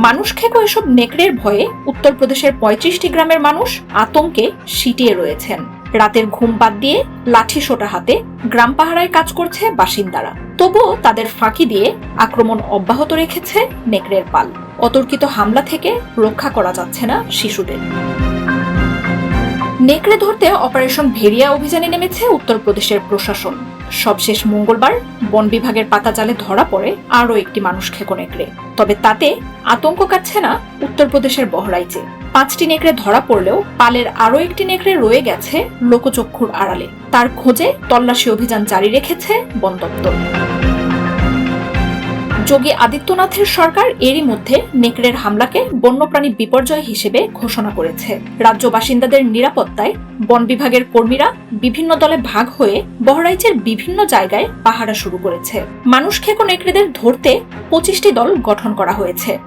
মানুষ খেকো এসব নেকড়ের ভয়ে উত্তরপ্রদেশের ৩৫টি গ্রামের মানুষ আতঙ্কে সিটিয়ে রয়েছেন। রাতের ঘুম বাদ দিয়ে লাঠি সোটা হাতে গ্রাম পাহারায় কাজ করছে বাসিন্দারা। তবুও তাদের ফাঁকি দিয়ে আক্রমণ অব্যাহত রেখেছে নেকড়ের পাল। অতর্কিত হামলা থেকে রক্ষা করা যাচ্ছে না শিশুদের। নেকড়ে ধরতে অপারেশন ভেরিয়া অভিযানে নেমেছে উত্তরপ্রদেশের প্রশাসন। সবশেষ মঙ্গলবার বন বিভাগের পাতাজালে ধরা পড়ে আরও একটি মানুষ খেকো নেকড়ে। তবে তাতে আতঙ্ক কাটছে না উত্তরপ্রদেশের বহরাইচে। 5টি নেকড়ে ধরা পড়লেও পালের আরও একটি নেকড়ে রয়ে গেছে লোকচক্ষুর আড়ালে। তার খোঁজে তল্লাশি অভিযান জারি রেখেছে বন দপ্তর। যোগী আদিত্যনাথের সরকার এরই মধ্যে নেকড়ের হামলাকে বন্যপ্রাণী বিপর্যয় হিসেবে ঘোষণা করেছে। রাজ্য বাসিন্দাদের নিরাপত্তায় বন বিভাগের কর্মীরা বিভিন্ন দলে ভাগ হয়ে বহরাইচের বিভিন্ন জায়গায় পাহারা শুরু করেছে। মানুষ খেকো নেকড়েদের ধরতে 25টি দল গঠন করা হয়েছে।